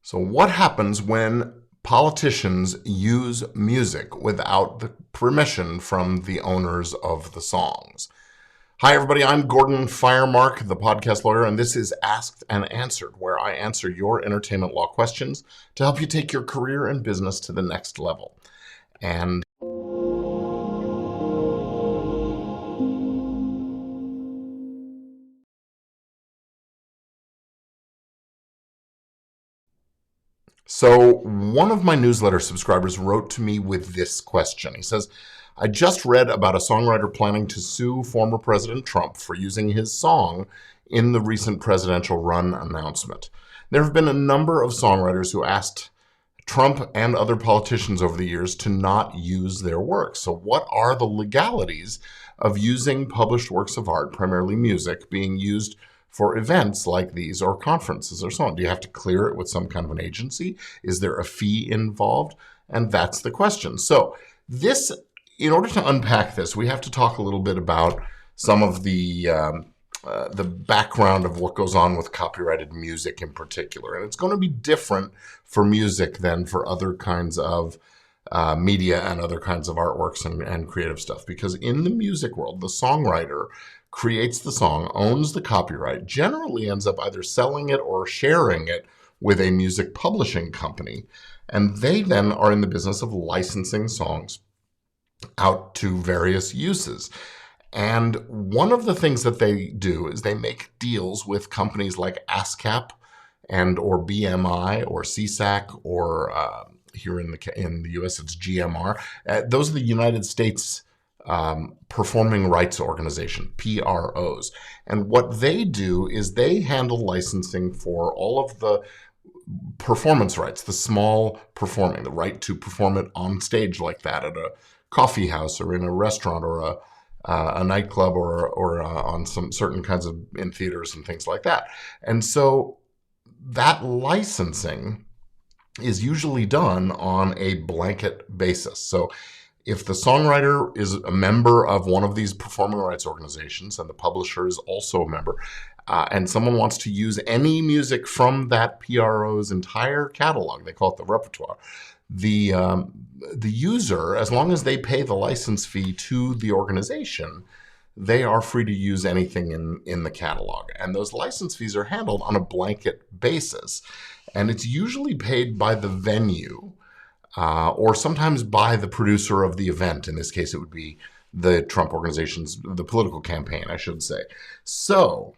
So what happens when politicians use music without the permission from the owners of the songs? Hi, everybody. I'm Gordon Firemark, the podcast lawyer, and this is Asked and Answered, where I answer your entertainment law questions to help you take your career and business to the next level. And so one of my newsletter subscribers wrote to me with this question. He says, I just read about a songwriter planning to sue former President Trump for using his song in the recent presidential run announcement. There have been a number of songwriters who asked Trump and other politicians over the years to not use their work. So what are the legalities of using published works of art, primarily music, being used for events like these or conferences or so on? Do you have to clear it with some kind of an agency? Is there a fee involved? And that's the question. So in order to unpack this, we have to talk a little bit about some of the background of what goes on with copyrighted music in particular. And it's going to be different for music than for other kinds of media and other kinds of artworks and creative stuff. Because in the music world, the songwriter creates the song, owns the copyright, generally ends up either selling it or sharing it with a music publishing company. And they then are in the business of licensing songs out to various uses. And one of the things that they do is they make deals with companies like ASCAP and or BMI or CSAC or here in the US it's GMR. Those are the United States Performing Rights Organization, PROs. And what they do is they handle licensing for all of the performance rights, the small performing, the right to perform it on stage like that at a coffee house or in a restaurant or a nightclub or on some certain kinds of in theaters and things like that. And so that licensing is usually done on a blanket basis. So if the songwriter is a member of one of these performing rights organizations and the publisher is also a member, and someone wants to use any music from that PRO's entire catalog, they call it the repertoire, the user, as long as they pay the license fee to the organization, they are free to use anything in the catalog. And those license fees are handled on a blanket basis. And it's usually paid by the venue or sometimes by the producer of the event. In this case, it would be the Trump organization's, the political campaign, I should say. So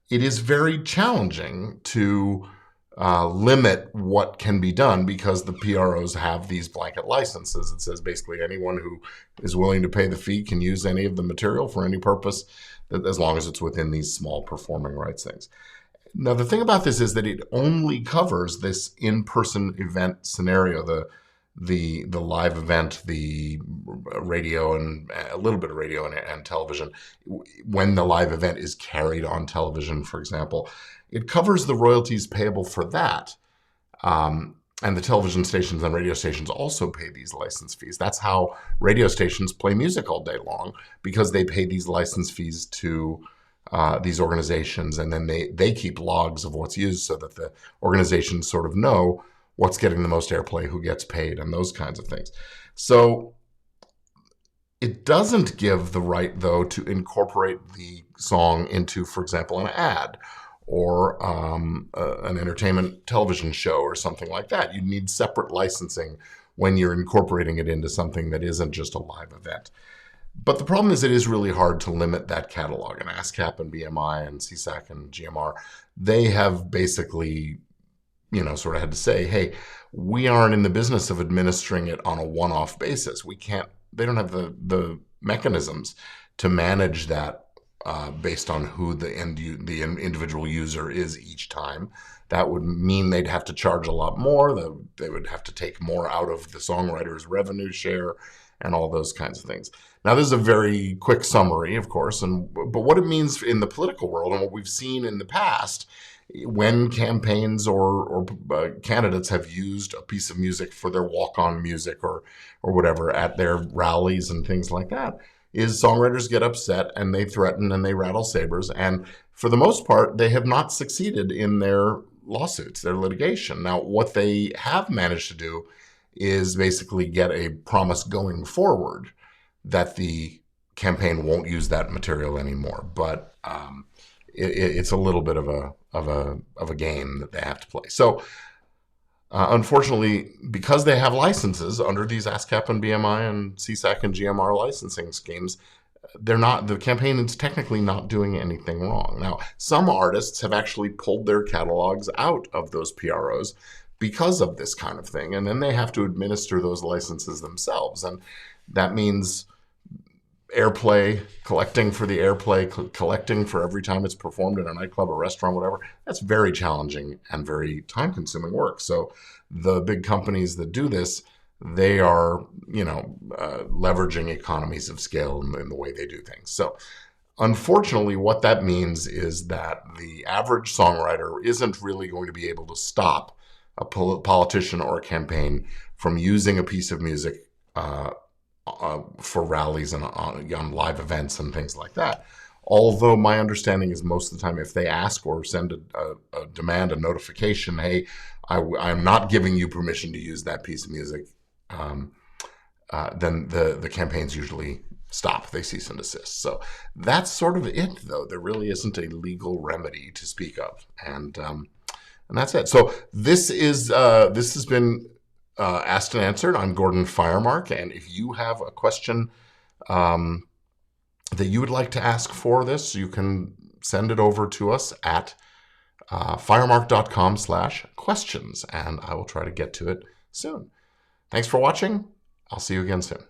it is very challenging to limit what can be done because the PROs have these blanket licenses. It says basically anyone who is willing to pay the fee can use any of the material for any purpose, as long as it's within these small performing rights things. Now, the thing about this is that it only covers this in-person event scenario, the live event, the radio and a little bit of radio and television. When the live event is carried on television, for example, it covers the royalties payable for that. And the television stations and radio stations also pay these license fees. That's how radio stations play music all day long, because they pay these license fees to these organizations, and then they keep logs of what's used so that the organizations sort of know what's getting the most airplay, who gets paid, and those kinds of things. So it doesn't give the right, though, to incorporate the song into, for example, an ad or an entertainment television show or something like that. You need separate licensing when you're incorporating it into something that isn't just a live event. But the problem is it is really hard to limit that catalog. And ASCAP and BMI and CSAC and GMR, they have basically sort of had to say, hey, we aren't in the business of administering it on a one-off basis. They don't have the mechanisms to manage that based on who the individual user is each time. That would mean they'd have to charge a lot more. They would have to take more out of the songwriter's revenue share and all those kinds of things. Now, this is a very quick summary, of course, but what it means in the political world and what we've seen in the past when campaigns or candidates have used a piece of music for their walk-on music or whatever at their rallies and things like that, is songwriters get upset and they threaten and they rattle sabers. And for the most part, they have not succeeded in their lawsuits, their litigation. Now, what they have managed to do is basically get a promise going forward that the campaign won't use that material anymore. But it's a little bit of a game that they have to play. So unfortunately, because they have licenses under these ASCAP and BMI and CSAC and GMR licensing schemes, the campaign is technically not doing anything wrong. Now, some artists have actually pulled their catalogs out of those PROs because of this kind of thing, and then they have to administer those licenses themselves. And that means airplay, collecting for the airplay, collecting for every time it's performed in a nightclub or restaurant, whatever. That's very challenging and very time-consuming work. So the big companies that do this, they are, leveraging economies of scale in the way they do things. So unfortunately, what that means is that the average songwriter isn't really going to be able to stop a politician or a campaign from using a piece of music for rallies and on live events and things like that. Although my understanding is most of the time, if they ask or send a demand, a notification, hey, I'm not giving you permission to use that piece of music, then the campaigns usually stop. They cease and desist. So that's sort of it, though. There really isn't a legal remedy to speak of, and that's it. So this has been Asked and Answered. I'm Gordon Firemark, and if you have a question that you would like to ask for this, you can send it over to us at firemark.com/questions, and I will try to get to it soon. Thanks for watching. I'll see you again soon.